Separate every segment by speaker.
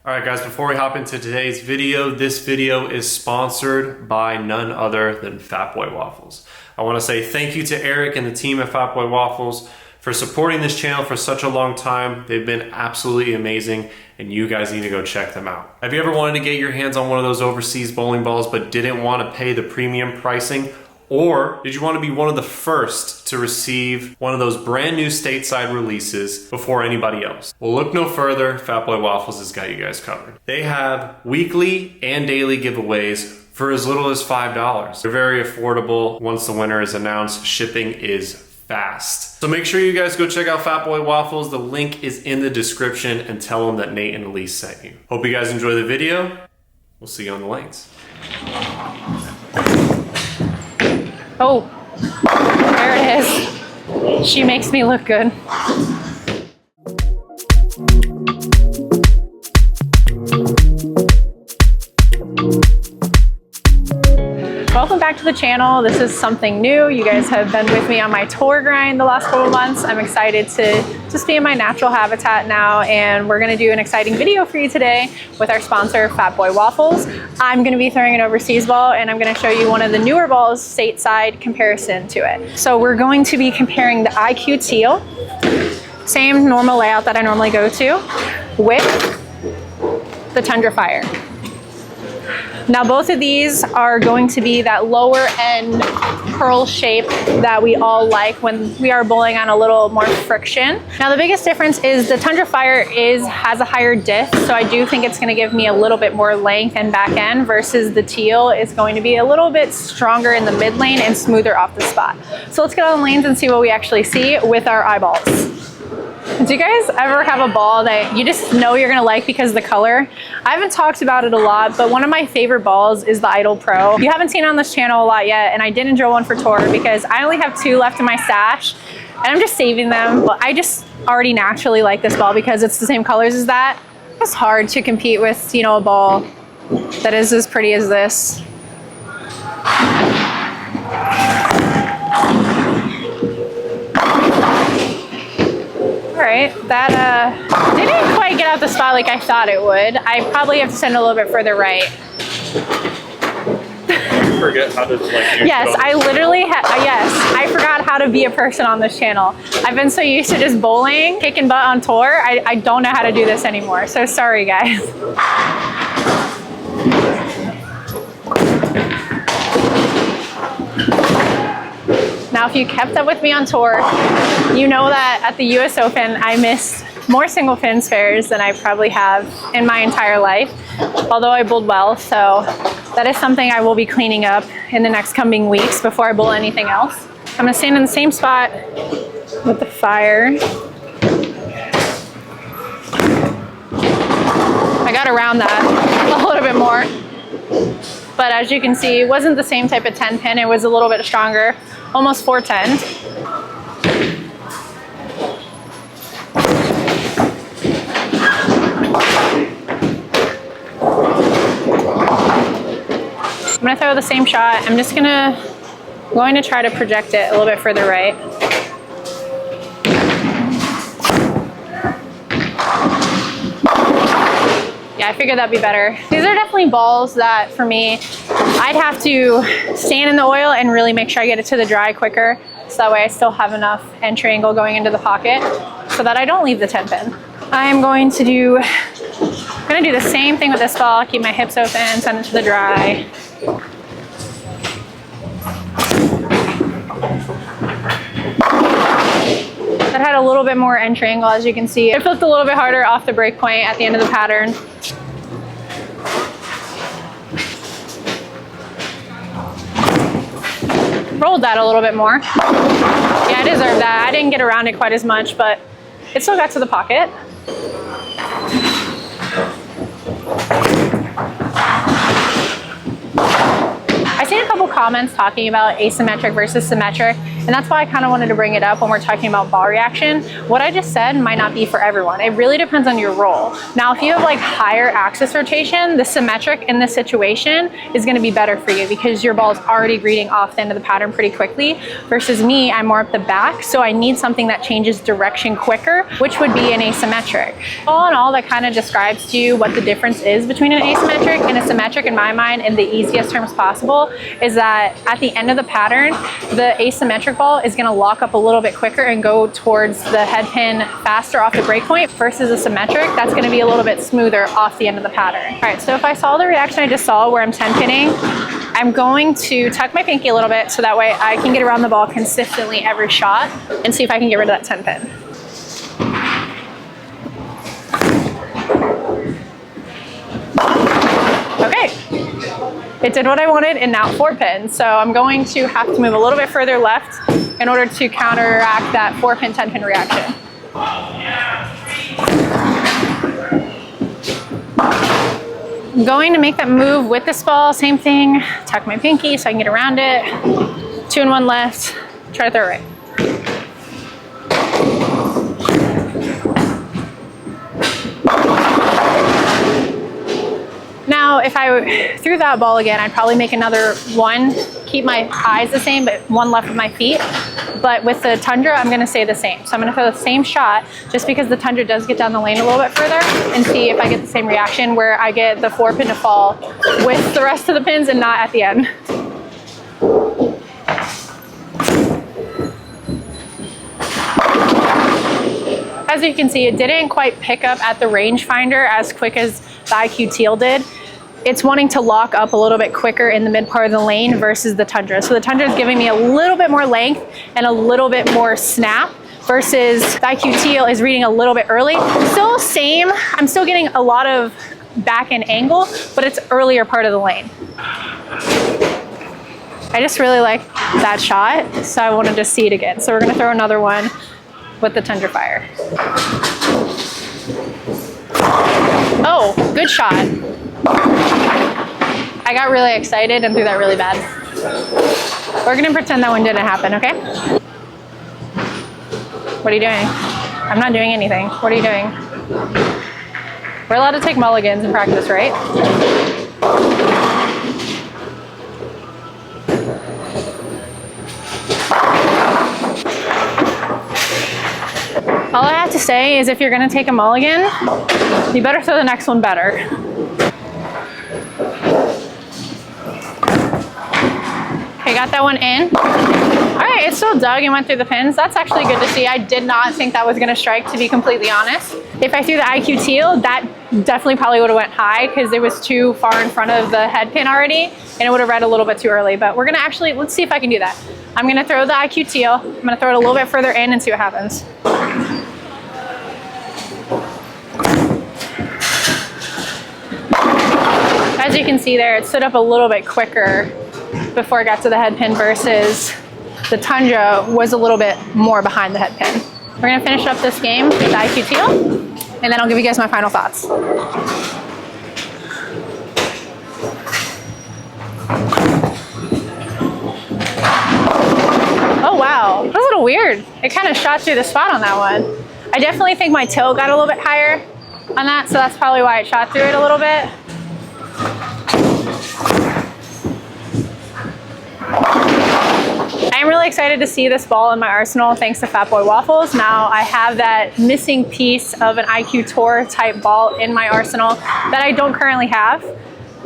Speaker 1: All right guys, before we hop into today's video, this video is sponsored by none other than FatBoy Waffles. I want to say thank you to Eric and the team at FatBoy Waffles for supporting this channel for such a long time. They've been absolutely amazing and you guys need to go check them out. Have you ever wanted to get your hands on one of those overseas bowling balls but didn't want to pay the premium pricing? Or did you want to be one of the first to receive one of those brand new stateside releases before anybody else? Well, look no further, FatBoy Waffles has got you guys covered. They have weekly and daily giveaways for as little as $5. They're very affordable. Once the winner is announced, shipping is fast. So make sure you guys go check out FatBoy Waffles. The link is in the description and tell them that Nate and Elise sent you. Hope you guys enjoy the video. We'll see you on the lanes.
Speaker 2: Oh, there it is. She makes me look good. Welcome back to the channel. This is something new. You guys have been with me on my tour grind the last couple of months. I'm excited to just be in my natural habitat now, and we're gonna do an exciting video for you today with our sponsor, FatBoy Waffles. I'm gonna be throwing an overseas ball, and I'm gonna show you one of the newer balls stateside comparison to it. So we're going to be comparing the IQ Teal, same normal layout that I normally go to, with the Tundra Fire. Now both of these are going to be that lower end curl shape that we all like when we are bowling on a little more friction. Now the biggest difference is the Tundra Fire has a higher diff, so I do think it's going to give me a little bit more length and back end, versus the Teal is going to be a little bit stronger in the mid lane and smoother off the spot. So let's get on the lanes and see what we actually see with our eyeballs. Do you guys ever have a ball that you just know you're gonna like because of the color? I haven't talked about it a lot, but one of my favorite balls is the Idol Pro. You haven't seen it on this channel a lot yet, and I didn't draw one for tour because I only have 2 left in my stash, and I'm just saving them. But I just already naturally like this ball because it's the same colors as that. It's hard to compete with, you know, a ball that is as pretty as this. All right, that didn't quite get out the spot like I thought it would. I probably have to send a little bit further right.
Speaker 1: Forget how to
Speaker 2: Yes, I literally yes, I forgot how to be a person on this channel. I've been so used to just bowling, kicking butt on tour. I don't know how to do this anymore, so sorry guys. Now, if you kept up with me on tour, you know that at the US Open, I missed more single fin spares than I probably have in my entire life, although I bowled well. So that is something I will be cleaning up in the next coming weeks before I bowl anything else. I'm gonna stand in the same spot with the Fire. I got around that a little bit more, but as you can see, it wasn't the same type of 10 pin. It was a little bit stronger. Almost 410. I'm gonna throw the same shot. I'm just going to try to project it a little bit further right. Yeah, I figured that'd be better. These are definitely balls that, for me, I'd have to stand in the oil and really make sure I get it to the dry quicker, so that way I still have enough entry angle going into the pocket so that I don't leave the 10 pin. I'm going to do the same thing with this ball, keep my hips open, send it to the dry. That had a little bit more entry angle, as you can see. It flipped a little bit harder off the break point at the end of the pattern. Rolled that a little bit more. Yeah, I deserve that. I didn't get around it quite as much, but it still got to the pocket. I've seen a couple comments talking about asymmetric versus symmetric, And that's why I kind of wanted to bring it up when we're talking about ball reaction. What I just said might not be for everyone. It really depends on your role. Now, if you have like higher axis rotation, the symmetric in this situation is going to be better for you because your ball is already reading off the end of the pattern pretty quickly, versus me, I'm more up the back, so I need something that changes direction quicker, which would be an asymmetric. All in all, that kind of describes to you what the difference is between an asymmetric and a symmetric in my mind, in the easiest terms possible, is that at the end of the pattern, the asymmetric ball is going to lock up a little bit quicker and go towards the head pin faster off the break point, versus a symmetric that's going to be a little bit smoother off the end of the pattern. All right, so if I saw the reaction I just saw where I'm 10 pinning, I'm going to tuck my pinky a little bit so that way I can get around the ball consistently every shot and see if I can get rid of that 10 pin. Okay, it did what I wanted and now 4 pin. So I'm going to have to move a little bit further left in order to counteract that 4 pin, 10 pin reaction. I'm going to make that move with this ball, same thing, tuck my pinky so I can get around it. 2 and 1 left, try to throw it right. Now, if I threw that ball again, I'd probably make another 1, keep my eyes the same, but 1 left with my feet. But with the Tundra, I'm gonna stay the same. So I'm gonna throw the same shot just because the Tundra does get down the lane a little bit further, and see if I get the same reaction where I get the 4 pin to fall with the rest of the pins and not at the end. As you can see, it didn't quite pick up at the rangefinder as quick as the IQ Teal did. It's wanting to lock up a little bit quicker in the mid part of the lane versus the Tundra. So the Tundra is giving me a little bit more length and a little bit more snap, versus the IQ Teal is reading a little bit early. Still same, I'm still getting a lot of back end angle, but it's earlier part of the lane. I just really like that shot, so I wanted to see it again. So we're gonna throw another one with the Tundra Fire. Oh, good shot. I got really excited and threw that really bad. We're gonna pretend that one didn't happen, okay? What are you doing? I'm not doing anything. What are you doing? We're allowed to take mulligans in practice, right? All I have to say is if you're gonna take a mulligan, you better throw the next one better. Okay, got that one in. All right, it still dug and went through the pins. That's actually good to see. I did not think that was gonna strike, to be completely honest. If I threw the IQ Teal, that definitely probably would have went high because it was too far in front of the head pin already, and it would have read a little bit too early. But we're gonna actually, let's see if I can do that. I'm gonna throw the IQ Teal. I'm gonna throw it a little bit further in and see what happens. As you can see there, it stood up a little bit quicker before it got to the head pin, versus the Tundra was a little bit more behind the head pin. We're gonna finish up this game with the IQ Teal, and then I'll give you guys my final thoughts. Oh wow, that was a little weird. It kind of shot through the spot on that one. I definitely think my tilt got a little bit higher on that, so that's probably why it shot through it a little bit. I'm really excited to see this ball in my arsenal thanks to FatBoy Waffles. Now I have that missing piece of an IQ Tour type ball in my arsenal that I don't currently have.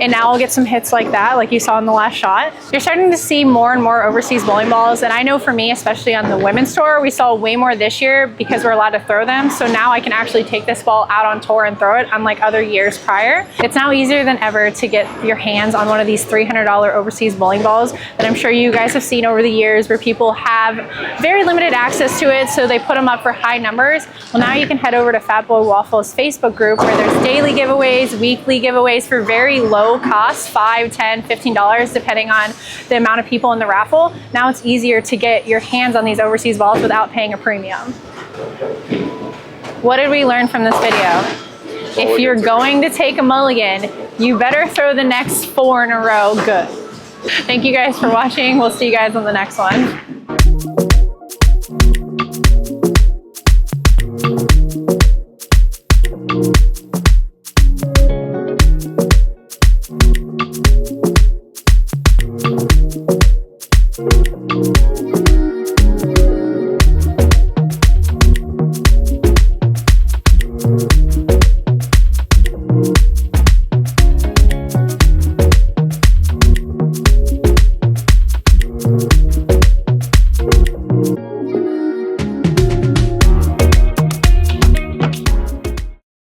Speaker 2: And now I'll get some hits like that, like you saw in the last shot. You're starting to see more and more overseas bowling balls. And I know for me, especially on the women's tour, we saw way more this year because we're allowed to throw them. So now I can actually take this ball out on tour and throw it, unlike other years prior. It's now easier than ever to get your hands on one of these $300 overseas bowling balls that I'm sure you guys have seen over the years, where people have very limited access to it, so they put them up for high numbers. Well, now you can head over to FatBoy Waffles Facebook group, where there's daily giveaways, weekly giveaways for very low cost, $5, $10, $15, depending on the amount of people in the raffle. Now it's easier to get your hands on these overseas balls without paying a premium. What did we learn from this video? If you're going to take a mulligan, you better throw the next 4 in a row good. Thank you guys for watching. We'll see you guys on the next one.